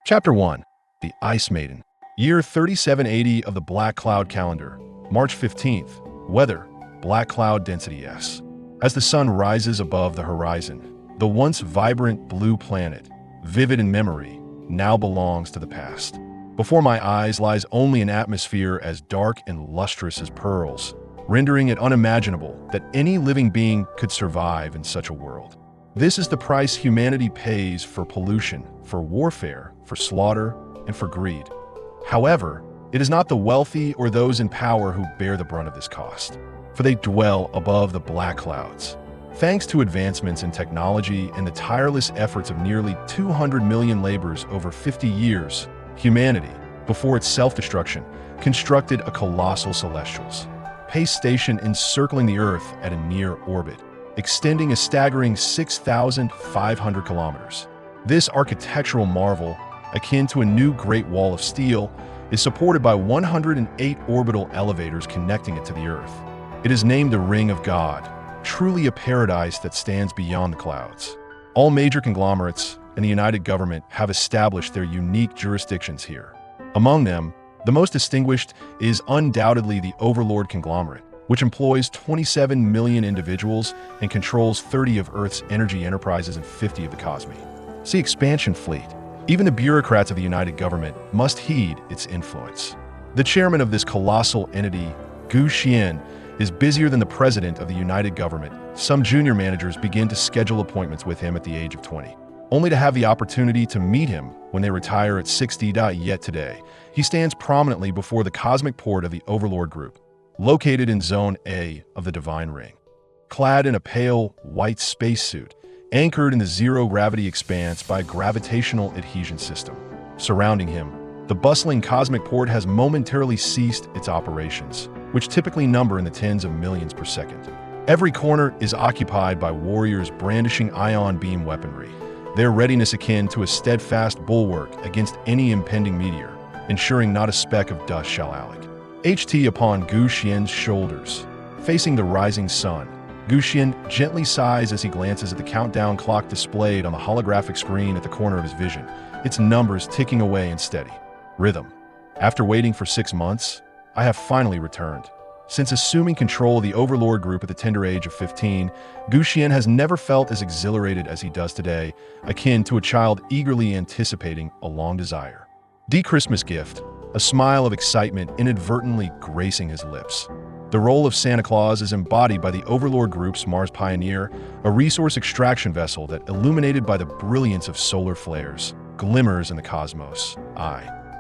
Chapter 1. The Ice Maiden. Year 3780 of the Black Cloud calendar. March 15th. Weather. Black cloud density S. As the sun rises above the horizon, the once vibrant blue planet, vivid in memory, now belongs to the past. Before my eyes lies only an atmosphere as dark and lustrous as pearls, rendering it unimaginable that any living being could survive in such a world. This is the price humanity pays for pollution, for warfare, for slaughter, and for greed. However, it is not the wealthy or those in power who bear the brunt of this cost, for they dwell above the black clouds. Thanks to advancements in technology and the tireless efforts of nearly 200 million laborers over 50 years, humanity, before its self-destruction, constructed a colossal celestials space station encircling the Earth at a near orbit, extending a staggering 6,500 kilometers. This architectural marvel, akin to a new Great Wall of Steel, is supported by 108 orbital elevators connecting it to the Earth. It is named the Ring of God, truly a paradise that stands beyond the clouds. All major conglomerates and the United Government have established their unique jurisdictions here. Among them, the most distinguished is undoubtedly the Overlord conglomerate, which employs 27 million individuals and controls 30 of Earth's energy enterprises and 50 of the cosmos. See Expansion Fleet. Even the bureaucrats of the United Government must heed its influence. The chairman of this colossal entity, Gu Xian, is busier than the president of the United Government. Some junior managers begin to schedule appointments with him at the age of 20, only to have the opportunity to meet him when they retire at 60. Yet today, he stands prominently before the cosmic port of the Overlord Group, located in Zone A of the Divine Ring. Clad in a pale, white spacesuit, anchored in the zero-gravity expanse by a gravitational adhesion system. Surrounding him, the bustling cosmic port has momentarily ceased its operations, which typically number in the tens of millions per second. Every corner is occupied by warriors brandishing ion beam weaponry, their readiness akin to a steadfast bulwark against any impending meteor, ensuring not a speck of dust shall alec. HT upon Gu Xian's shoulders, facing the rising sun, Gu Xian gently sighs as he glances at the countdown clock displayed on the holographic screen at the corner of his vision, its numbers ticking away in steady rhythm. After waiting for 6 months, I have finally returned. Since assuming control of the Overlord Group at the tender age of 15, Gu Xian has never felt as exhilarated as he does today, akin to a child eagerly anticipating a long desire. Christmas gift, a smile of excitement inadvertently gracing his lips. The role of Santa Claus is embodied by the Overlord Group's Mars Pioneer, a resource extraction vessel that, illuminated by the brilliance of solar flares, glimmers in the cosmos.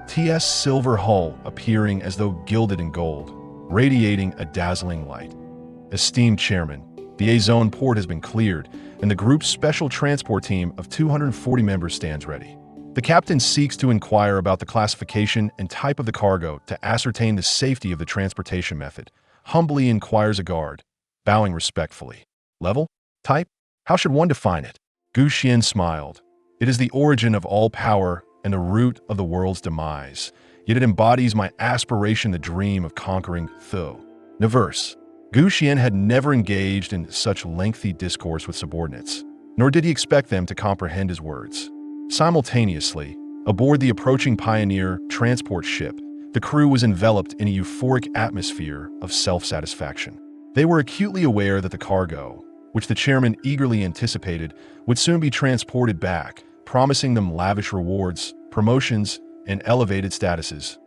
TS silver hull appearing as though gilded in gold, radiating a dazzling light. Esteemed Chairman, the A-Zone port has been cleared, and the group's special transport team of 240 members stands ready. The captain seeks to inquire about the classification and type of the cargo to ascertain the safety of the transportation method. Humbly inquires a guard, bowing respectfully. Level? Type? How should one define it? Gu Xian smiled. It is the origin of all power and the root of the world's demise, yet it embodies my aspiration, the dream of conquering Tho. Naverse. Gu Xian had never engaged in such lengthy discourse with subordinates, nor did he expect them to comprehend his words. Simultaneously, aboard the approaching Pioneer transport ship, the crew was enveloped in a euphoric atmosphere of self-satisfaction. They were acutely aware that the cargo, which the chairman eagerly anticipated, would soon be transported back, promising them lavish rewards, promotions, and elevated statuses,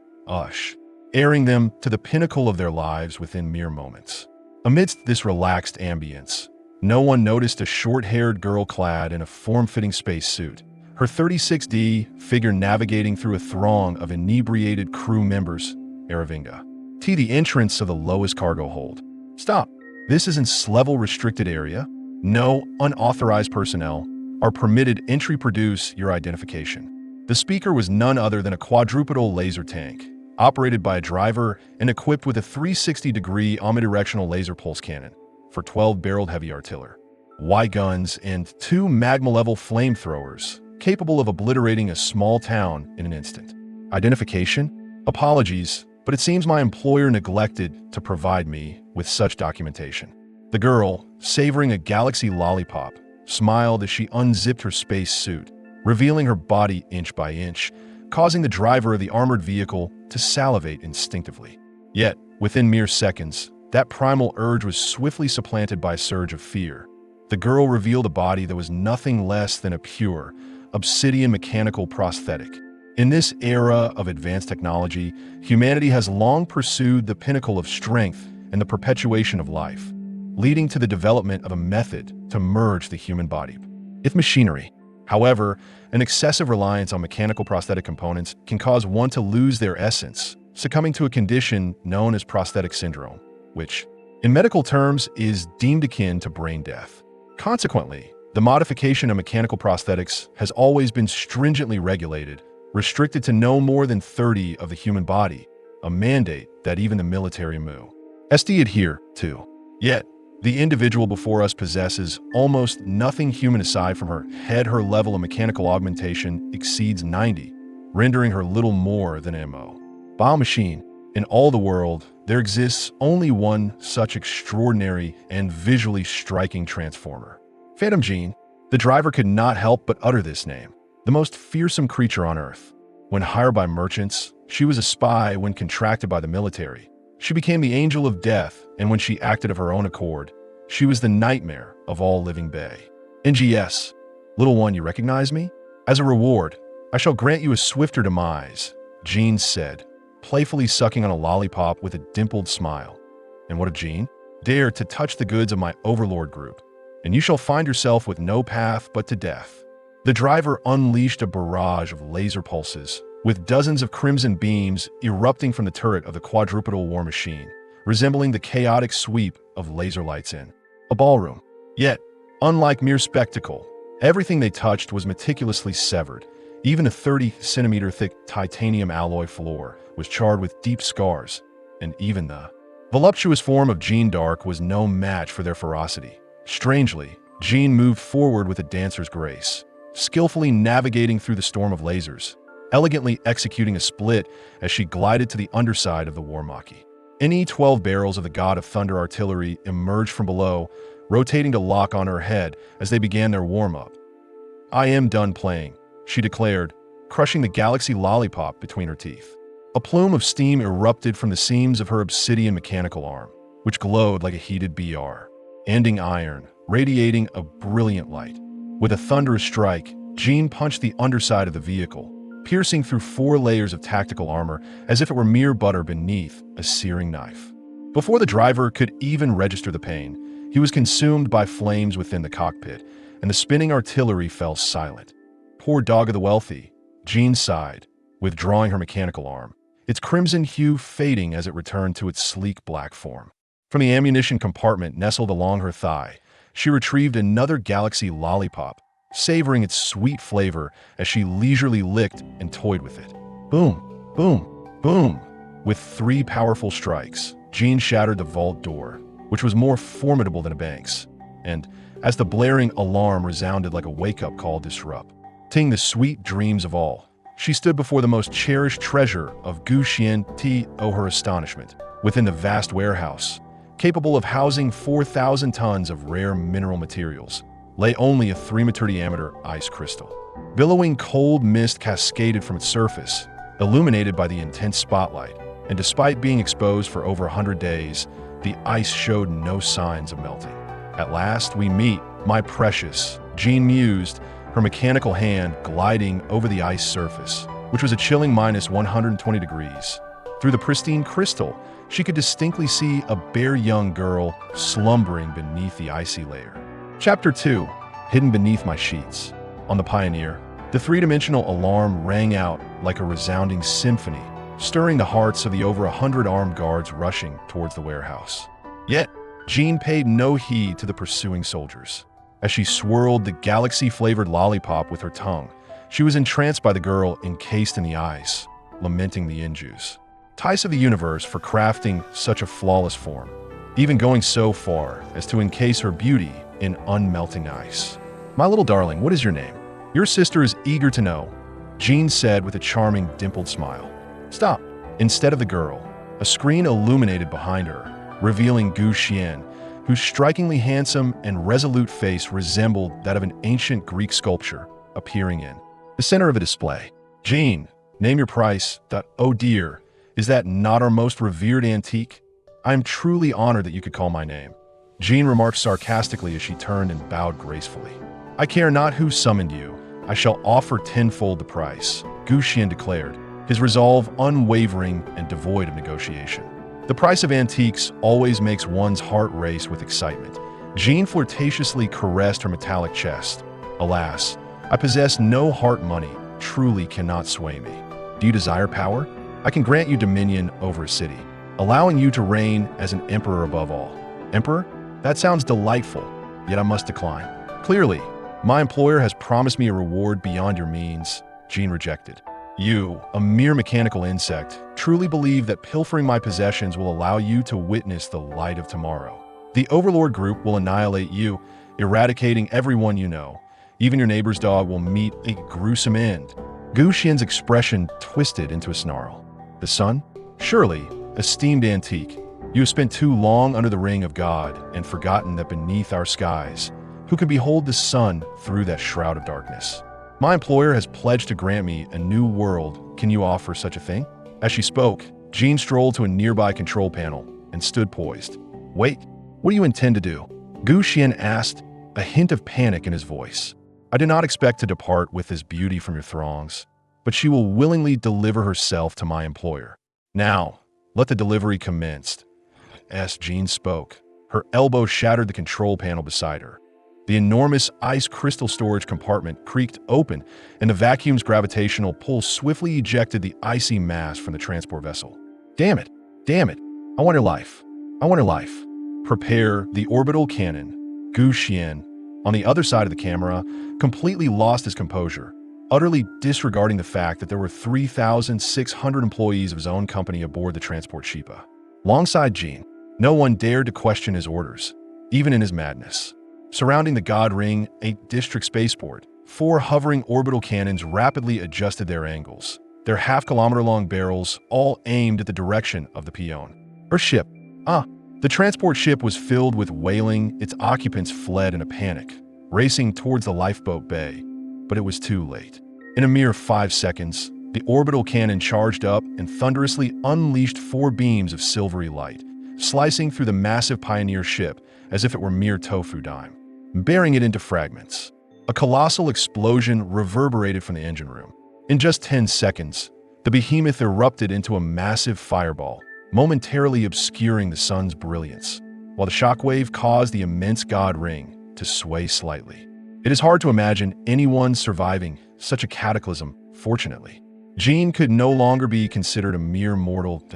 airing them to the pinnacle of their lives within mere moments. Amidst this relaxed ambience, no one noticed a short-haired girl clad in a form-fitting spacesuit, her 36D figure navigating through a throng of inebriated crew members, Aravinga. The entrance of the lowest cargo hold. Stop. This is in level restricted area. No unauthorized personnel are permitted entry. Produce your identification. The speaker was none other than a quadrupedal laser tank, operated by a driver and equipped with a 360-degree omnidirectional laser pulse cannon for 12-barreled heavy artillery, Y guns, and 2 magma-level flamethrowers, capable of obliterating a small town in an instant. Identification? Apologies, but it seems my employer neglected to provide me with such documentation. The girl, savoring a galaxy lollipop, smiled as she unzipped her space suit, revealing her body inch by inch, causing the driver of the armored vehicle to salivate instinctively. Yet, within mere seconds, that primal urge was swiftly supplanted by a surge of fear. The girl revealed a body that was nothing less than a pure, obsidian mechanical prosthetic. In this era of advanced technology, humanity has long pursued the pinnacle of strength and the perpetuation of life, leading to the development of a method to merge the human body with machinery. However, an excessive reliance on mechanical prosthetic components can cause one to lose their essence, succumbing to a condition known as prosthetic syndrome, which, in medical terms, is deemed akin to brain death. Consequently, the modification of mechanical prosthetics has always been stringently regulated, restricted to no more than 30 of the human body, a mandate that even the military must adhere to. Yet, the individual before us possesses almost nothing human aside from her head. Her level of mechanical augmentation exceeds 90, rendering her little more than an biomachine. In all the world, there exists only one such extraordinary and visually striking transformer. Phantom Jean. The driver could not help but utter this name, the most fearsome creature on Earth. When hired by merchants, she was a spy. When contracted by the military, she became the angel of death, and when she acted of her own accord, she was the nightmare of all living bay. NGS. Little one, you recognize me? As a reward, I shall grant you a swifter demise, Jean said, playfully sucking on a lollipop with a dimpled smile. And what of Jean? Dare to touch the goods of my overlord group, and you shall find yourself with no path but to death. The driver unleashed a barrage of laser pulses, with dozens of crimson beams erupting from the turret of the quadrupedal war machine, resembling the chaotic sweep of laser lights in a ballroom. Yet, unlike mere spectacle, everything they touched was meticulously severed. Even a 30-centimeter thick titanium alloy floor was charred with deep scars, and even the voluptuous form of Jeanne d'Arc was no match for their ferocity. Strangely, Jeanne moved forward with a dancer's grace, skillfully navigating through the storm of lasers, elegantly executing a split as she glided to the underside of the war machine. NE-12 barrels of the God of Thunder artillery emerged from below, rotating to lock on her head as they began their warm-up. "I am done playing," she declared, crushing the galaxy lollipop between her teeth. A plume of steam erupted from the seams of her obsidian mechanical arm, which glowed like a heated BR, ending iron, radiating a brilliant light. With a thunderous strike, Jean punched the underside of the vehicle, piercing through 4 layers of tactical armor as if it were mere butter beneath a searing knife. Before the driver could even register the pain, he was consumed by flames within the cockpit, and the spinning artillery fell silent. "Poor dog of the wealthy," Jean sighed, withdrawing her mechanical arm, its crimson hue fading as it returned to its sleek black form. From the ammunition compartment nestled along her thigh, she retrieved another galaxy lollipop, savoring its sweet flavor as she leisurely licked and toyed with it. Boom, boom, boom. With 3 powerful strikes, Jean shattered the vault door, which was more formidable than a bank's, and as the blaring alarm resounded like a wake-up call disrupting the sweet dreams of all, she stood before the most cherished treasure of Gu Xian Ti. Oh, her astonishment! Within the vast warehouse, capable of housing 4,000 tons of rare mineral materials, lay only a 3-meter diameter ice crystal. Billowing cold mist cascaded from its surface, illuminated by the intense spotlight, and despite being exposed for over 100 days, the ice showed no signs of melting. "At last we meet, my precious," Jean mused, her mechanical hand gliding over the ice surface, which was a chilling -120 degrees. Through the pristine crystal, she could distinctly see a bare young girl slumbering beneath the icy layer. Chapter 2. Hidden Beneath My Sheets. On the Pioneer, the 3-dimensional alarm rang out like a resounding symphony, stirring the hearts of the over 100 armed guards rushing towards the warehouse. Yet, Jean paid no heed to the pursuing soldiers. As she swirled the galaxy-flavored lollipop with her tongue, she was entranced by the girl encased in the ice, lamenting the injues. Tice of the universe for crafting such a flawless form, even going so far as to encase her beauty in unmelting ice. "My little darling, what is your name? Your sister is eager to know," Jean said with a charming dimpled smile. "Stop." Instead of the girl, a screen illuminated behind her, revealing Gu Xian, whose strikingly handsome and resolute face resembled that of an ancient Greek sculpture, appearing in the center of a display. Jean, name your price. Oh dear, is that not our most revered antique? I am truly honored that you could call my name. Jean remarked sarcastically as she turned and bowed gracefully. I care not who summoned you. I shall offer tenfold the price, Gu Xian declared, his resolve unwavering and devoid of negotiation. The price of antiques always makes one's heart race with excitement. Jean flirtatiously caressed her metallic chest. Alas, I possess no heart money, truly cannot sway me. Do you desire power? I can grant you dominion over a city, allowing you to reign as an emperor above all. Emperor? That sounds delightful, yet I must decline. Clearly, my employer has promised me a reward beyond your means. Jean rejected. You, a mere mechanical insect, truly believe that pilfering my possessions will allow you to witness the light of tomorrow. The Overlord Group will annihilate you, eradicating everyone you know. Even your neighbor's dog will meet a gruesome end. Gu Xian's expression twisted into a snarl. The sun? Surely, esteemed antique, you have spent too long under the ring of God and forgotten that beneath our skies, who can behold the sun through that shroud of darkness? My employer has pledged to grant me a new world. Can you offer such a thing? As she spoke, Jean strolled to a nearby control panel and stood poised. Wait, what do you intend to do? Gu Xian asked, a hint of panic in his voice. I do not expect to depart with this beauty from your throngs, but she will willingly deliver herself to my employer. Now, let the delivery commence. As Jean spoke, her elbow shattered the control panel beside her. The enormous ice crystal storage compartment creaked open, and the vacuum's gravitational pull swiftly ejected the icy mass from the transport vessel. Damn it! Damn it! I want your life. I want your life. Prepare the orbital cannon. Gu Xian, on the other side of the camera, completely lost his composure, utterly disregarding the fact that there were 3,600 employees of his own company aboard the transport Sheepa. Alongside Jean, no one dared to question his orders, even in his madness. Surrounding the God Ring, a district spaceport, 4 hovering orbital cannons rapidly adjusted their angles, their half-kilometer-long barrels all aimed at the direction of the peon. Her ship. The transport ship was filled with wailing. Its occupants fled in a panic, racing towards the lifeboat bay. But it was too late. In a mere 5 seconds, the orbital cannon charged up and thunderously unleashed 4 beams of silvery light, slicing through the massive Pioneer ship as if it were mere tofu dime, bearing it into fragments. A colossal explosion reverberated from the engine room. In just 10 seconds, the behemoth erupted into a massive fireball, momentarily obscuring the sun's brilliance, while the shockwave caused the immense God Ring to sway slightly. It is hard to imagine anyone surviving such a cataclysm, fortunately. Jean could no longer be considered a mere mortal.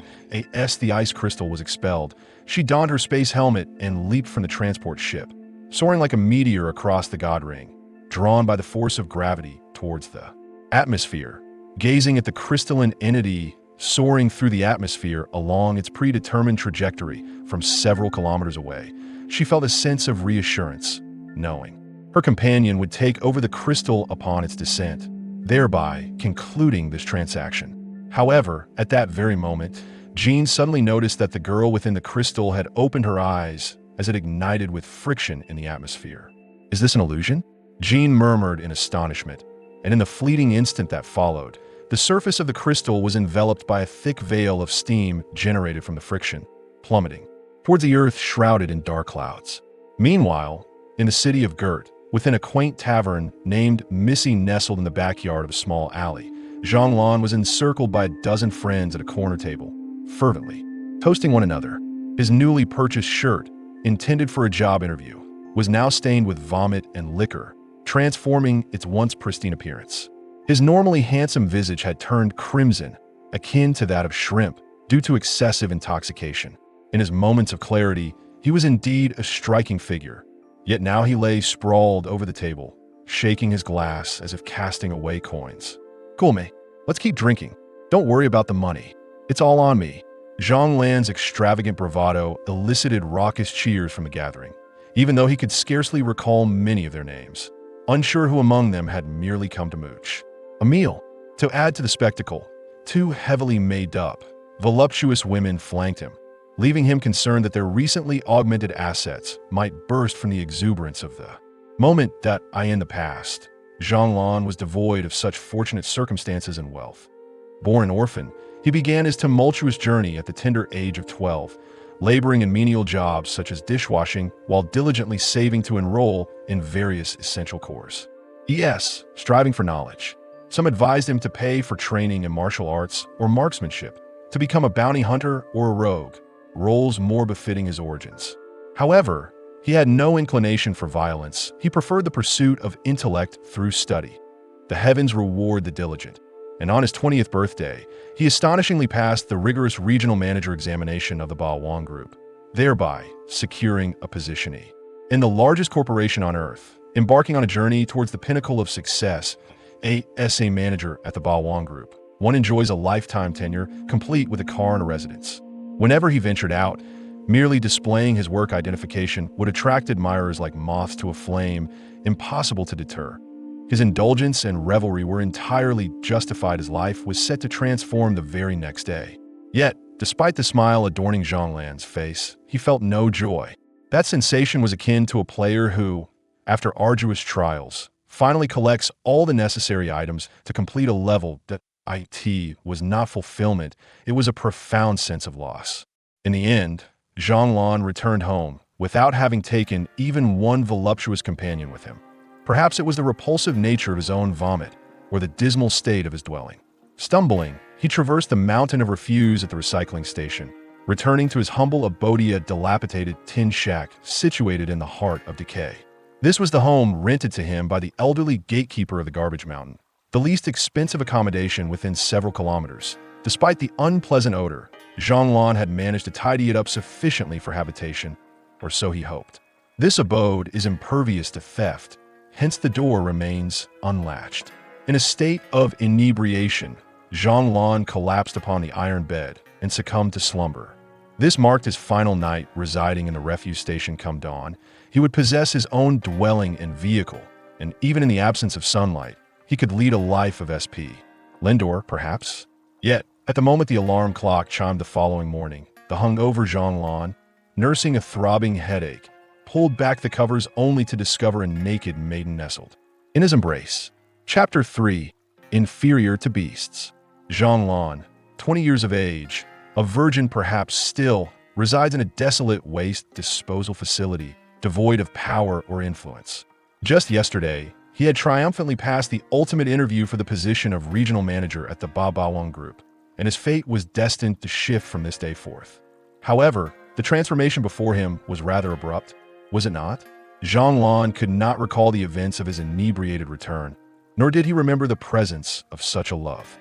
As the ice crystal was expelled, she donned her space helmet and leaped from the transport ship, soaring like a meteor across the God Ring, drawn by the force of gravity towards the atmosphere. Gazing at the crystalline entity soaring through the atmosphere along its predetermined trajectory from several kilometers away, she felt a sense of reassurance, knowing her companion would take over the crystal upon its descent, thereby concluding this transaction. However, at that very moment, Jean suddenly noticed that the girl within the crystal had opened her eyes as it ignited with friction in the atmosphere. Is this an illusion? Jean murmured in astonishment, and in the fleeting instant that followed, the surface of the crystal was enveloped by a thick veil of steam generated from the friction, plummeting towards the earth shrouded in dark clouds. Meanwhile, in the city of Gert, within a quaint tavern named Missy nestled in the backyard of a small alley, Zhang Lan was encircled by a dozen friends at a corner table, fervently toasting one another. His newly purchased shirt, intended for a job interview, was now stained with vomit and liquor, transforming its once pristine appearance. His normally handsome visage had turned crimson, akin to that of shrimp, due to excessive intoxication. In his moments of clarity, he was indeed a striking figure, yet now he lay sprawled over the table, shaking his glass as if casting away coins. Cool, mate. Let's keep drinking. Don't worry about the money. It's all on me. Zhang Lan's extravagant bravado elicited raucous cheers from the gathering, even though he could scarcely recall many of their names, unsure who among them had merely come to mooch. A meal. To add to the spectacle, 2 heavily made-up, voluptuous women flanked him, leaving him concerned that their recently augmented assets might burst from the exuberance of the moment that in the past. Zhang was devoid of such fortunate circumstances and wealth. Born an orphan, he began his tumultuous journey at the tender age of 12, laboring in menial jobs such as dishwashing while diligently saving to enroll in various essential corps. E.S., striving for knowledge. Some advised him to pay for training in martial arts or marksmanship, to become a bounty hunter or a rogue, roles more befitting his origins. However, he had no inclination for violence. He preferred the pursuit of intellect through study. The heavens reward the diligent, and on his 20th birthday, he astonishingly passed the rigorous regional manager examination of the Bawang Group, thereby securing a position in the largest corporation on earth. Embarking on a journey towards the pinnacle of success, as a manager at the Bawang Group, one enjoys a lifetime tenure complete with a car and a residence. Whenever he ventured out, merely displaying his work identification would attract admirers like moths to a flame, impossible to deter. His indulgence and revelry were entirely justified. His life was set to transform the very next day. Yet, despite the smile adorning Zhang face, he felt no joy. That sensation was akin to a player who, after arduous trials, finally collects all the necessary items to complete a level that was not fulfillment. It was a profound sense of loss. In the end, Zhang returned home without having taken even one voluptuous companion with him. Perhaps it was the repulsive nature of his own vomit, or the dismal state of his dwelling. Stumbling, he traversed the mountain of refuse at the recycling station, returning to his humble abode, a dilapidated tin shack situated in the heart of decay. This was the home rented to him by the elderly gatekeeper of the garbage mountain, the least expensive accommodation within several kilometers. Despite the unpleasant odor, Zhang had managed to tidy it up sufficiently for habitation, or so he hoped. This abode is impervious to theft, hence the door remains unlatched. In a state of inebriation, Zhang collapsed upon the iron bed and succumbed to slumber. This marked his final night residing in the refuse station. Come dawn, he would possess his own dwelling and vehicle, and even in the absence of sunlight, he could lead a life of splendor, perhaps. Yet, at the moment the alarm clock chimed the following morning, the hungover Zhang, nursing a throbbing headache, pulled back the covers only to discover a naked maiden nestled in his embrace. Chapter 3. Inferior to Beasts. Zhang 20 years of age, a virgin perhaps still, resides in a desolate waste disposal facility, devoid of power or influence. Just yesterday, he had triumphantly passed the ultimate interview for the position of regional manager at the Bawang Group, and his fate was destined to shift from this day forth. However, the transformation before him was rather abrupt, was it not? Zhang could not recall the events of his inebriated return, nor did he remember the presence of such a lovely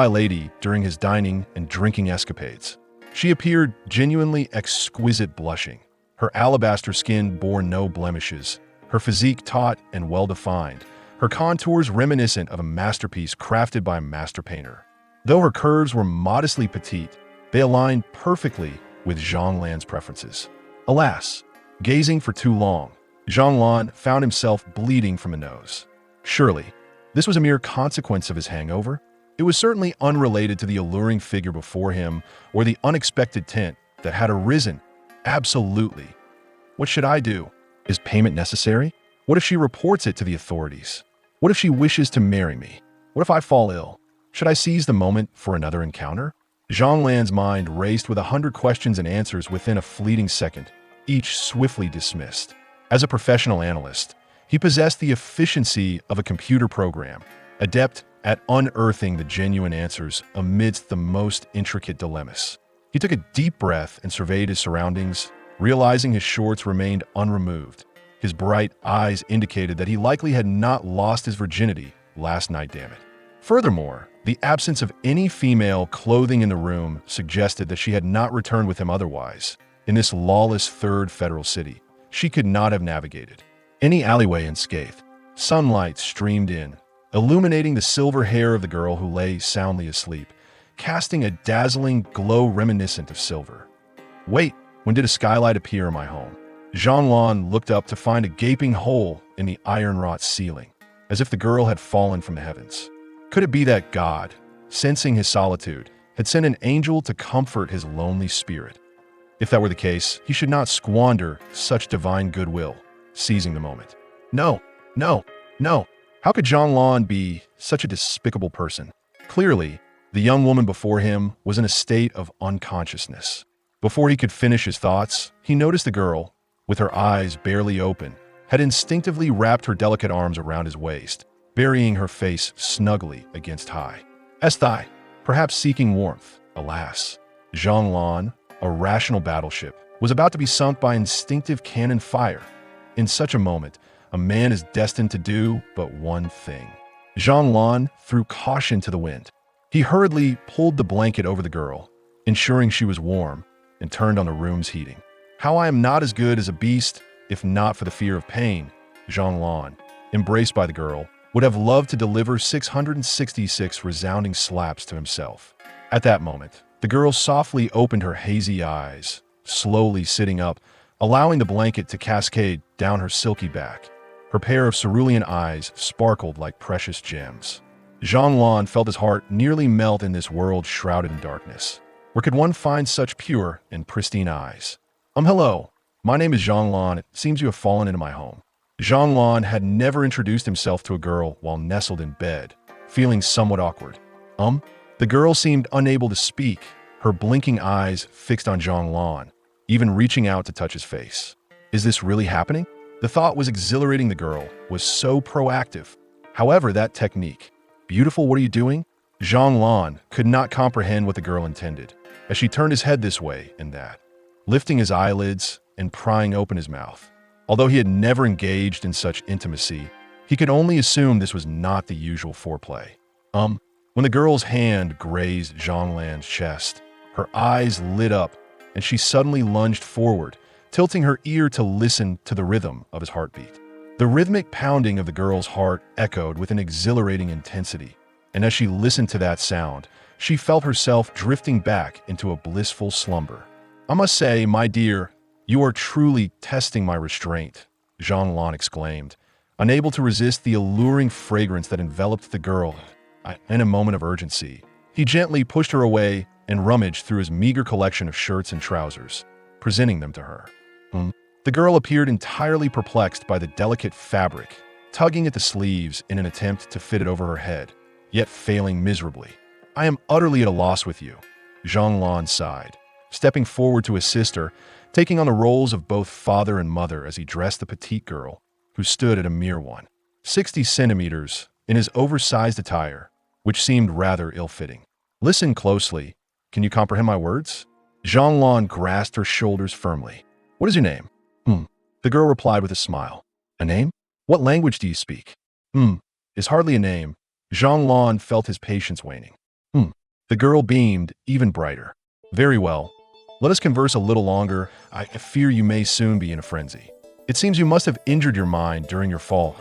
lady during his dining and drinking escapades. She appeared genuinely exquisite, blushing. Her alabaster skin bore no blemishes, her physique taut and well-defined, her contours reminiscent of a masterpiece crafted by a master painter. Though her curves were modestly petite, they aligned perfectly with Zhang preferences. Alas, gazing for too long, Zhang found himself bleeding from the nose. Surely, this was a mere consequence of his hangover? It was certainly unrelated to the alluring figure before him or the unexpected tint that had arisen. Absolutely. What should I do? Is payment necessary? What if she reports it to the authorities? What if she wishes to marry me? What if I fall ill? Should I seize the moment for another encounter? Zhang mind raced with 100 questions and answers within a fleeting second, each swiftly dismissed. As a professional analyst, he possessed the efficiency of a computer program, adept at unearthing the genuine answers amidst the most intricate dilemmas. He took a deep breath and surveyed his surroundings, realizing his shorts remained unremoved. His bright eyes indicated that he likely had not lost his virginity last night, damn it. Furthermore, the absence of any female clothing in the room suggested that she had not returned with him otherwise. In this lawless third federal city, she could not have navigated any alleyway unscathed. Sunlight streamed in, illuminating the silver hair of the girl who lay soundly asleep, casting a dazzling glow reminiscent of silver. Wait, when did a skylight appear in my home? Zhang looked up to find a gaping hole in the iron-wrought ceiling, as if the girl had fallen from the heavens. Could it be that God, sensing his solitude, had sent an angel to comfort his lonely spirit? If that were the case, he should not squander such divine goodwill, seizing the moment. No, no, no. How could Zhang Lan be such a despicable person? Clearly, the young woman before him was in a state of unconsciousness. Before he could finish his thoughts, he noticed the girl, with her eyes barely open, had instinctively wrapped her delicate arms around his waist, burying her face snugly against his thigh, perhaps seeking warmth. Alas, Zhang Lan, a rational battleship, was about to be sunk by instinctive cannon fire. In such a moment, a man is destined to do but one thing. Zhang Lan threw caution to the wind. He hurriedly pulled the blanket over the girl, ensuring she was warm, and turned on the room's heating. How I am not as good as a beast, if not for the fear of pain, Zhang Lan, embraced by the girl, would have loved to deliver 666 resounding slaps to himself. At that moment, the girl softly opened her hazy eyes, slowly sitting up, allowing the blanket to cascade down her silky back. Her pair of cerulean eyes sparkled like precious gems. Zhang Lan felt his heart nearly melt in this world shrouded in darkness. Where could one find such pure and pristine eyes? Hello. My name is Zhang Lan. It seems you have fallen into my home. Zhang Lan had never introduced himself to a girl while nestled in bed, feeling somewhat awkward. The girl seemed unable to speak, her blinking eyes fixed on Zhang Lan, even reaching out to touch his face. Is this really happening? The thought was exhilarating. The girl was so proactive. However, that technique, beautiful, what are you doing? Zhang Lan could not comprehend what the girl intended, as she turned his head this way and that, lifting his eyelids and prying open his mouth. Although he had never engaged in such intimacy, he could only assume this was not the usual foreplay. When the girl's hand grazed Zhang Lan's chest, her eyes lit up, and she suddenly lunged forward, tilting her ear to listen to the rhythm of his heartbeat. The rhythmic pounding of the girl's heart echoed with an exhilarating intensity, and as she listened to that sound, she felt herself drifting back into a blissful slumber. I must say, my dear, you are truly testing my restraint, Zhang Lan exclaimed, unable to resist the alluring fragrance that enveloped the girl. In a moment of urgency, he gently pushed her away and rummaged through his meager collection of shirts and trousers, presenting them to her. The girl appeared entirely perplexed by the delicate fabric, tugging at the sleeves in an attempt to fit it over her head, yet failing miserably. I am utterly at a loss with you, Zhang Lan sighed, stepping forward to his sister, taking on the roles of both father and mother as he dressed the petite girl, who stood at a mere 160 centimeters, in his oversized attire, which seemed rather ill-fitting. Listen closely. Can you comprehend my words? Zhang Lan grasped her shoulders firmly. What is your name? The girl replied with a smile. A name? What language do you speak? Is hardly a name. Zhang Lan felt his patience waning. The girl beamed even brighter. Very well. Let us converse a little longer. I fear you may soon be in a frenzy. It seems you must have injured your mind during your fall.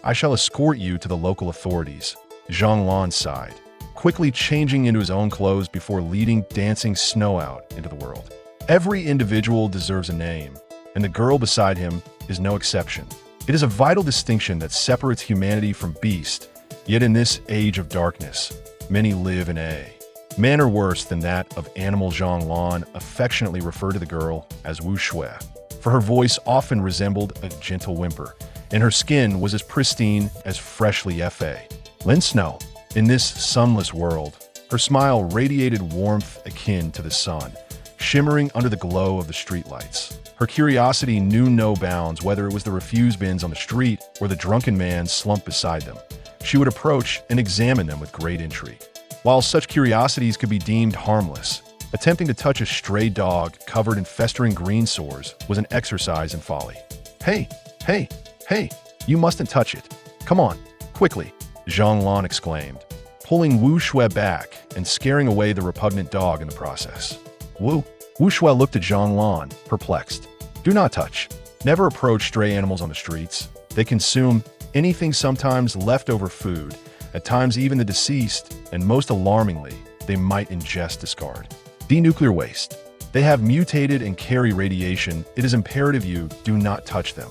I shall escort you to the local authorities. Zhang Lan sighed, quickly changing into his own clothes before leading dancing Snow out into the world. Every individual deserves a name, and the girl beside him is no exception. It is a vital distinction that separates humanity from beast, yet in this age of darkness, many live in a manner worse than that of animal. Zhang Lan affectionately referred to the girl as Wu Shui, for her voice often resembled a gentle whimper, and her skin was as pristine as freshly fa. Lin Snow. In this sunless world, her smile radiated warmth akin to the sun, shimmering under the glow of the streetlights. Her curiosity knew no bounds, whether it was the refuse bins on the street or the drunken man slumped beside them. She would approach and examine them with great intrigue. While such curiosities could be deemed harmless, attempting to touch a stray dog covered in festering green sores was an exercise in folly. Hey, you mustn't touch it. Come on, quickly, Zhang Lan exclaimed, pulling Wu Shui back and scaring away the repugnant dog in the process. Wu Shui looked at Zhang Lan, perplexed. Do not touch. Never approach stray animals on the streets. They consume anything, sometimes leftover food, at times even the deceased, and most alarmingly, they might ingest discard. Denuclear waste. They have mutated and carry radiation. It is imperative you do not touch them,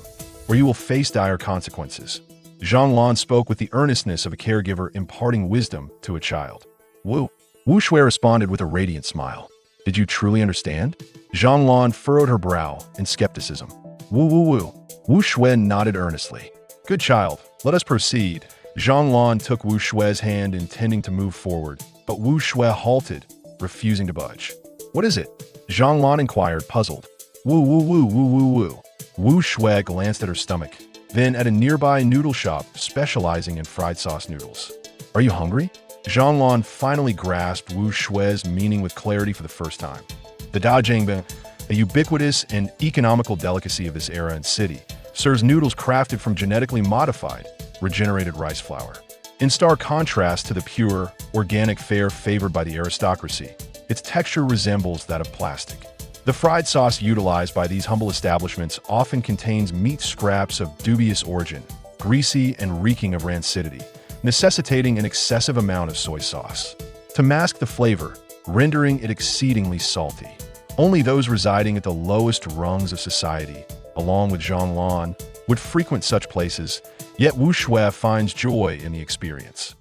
or you will face dire consequences. Zhang Lan spoke with the earnestness of a caregiver imparting wisdom to a child. Wu Shui responded with a radiant smile. Did you truly understand? Zhang Lan furrowed her brow in skepticism. Wu Shui nodded earnestly. Good child, let us proceed. Zhang Lan took Wu Shui's hand, intending to move forward, but Wu Shui halted, refusing to budge. "What is it?" Zhang Lan inquired, puzzled. "Woo, woo, woo, woo, woo, woo." Wu Shui glanced at her stomach, then at a nearby noodle shop specializing in fried sauce noodles. "Are you hungry?" Zhang Lan finally grasped Wu Shui's meaning with clarity for the first time. The Dajiangbing, a ubiquitous and economical delicacy of this era and city, serves noodles crafted from genetically modified, regenerated rice flour. In stark contrast to the pure, organic fare favored by the aristocracy, its texture resembles that of plastic. The fried sauce utilized by these humble establishments often contains meat scraps of dubious origin, greasy and reeking of rancidity, necessitating an excessive amount of soy sauce to mask the flavor, rendering it exceedingly salty. Only those residing at the lowest rungs of society, along with Zhang Lan, would frequent such places, yet Wu Shui finds joy in the experience.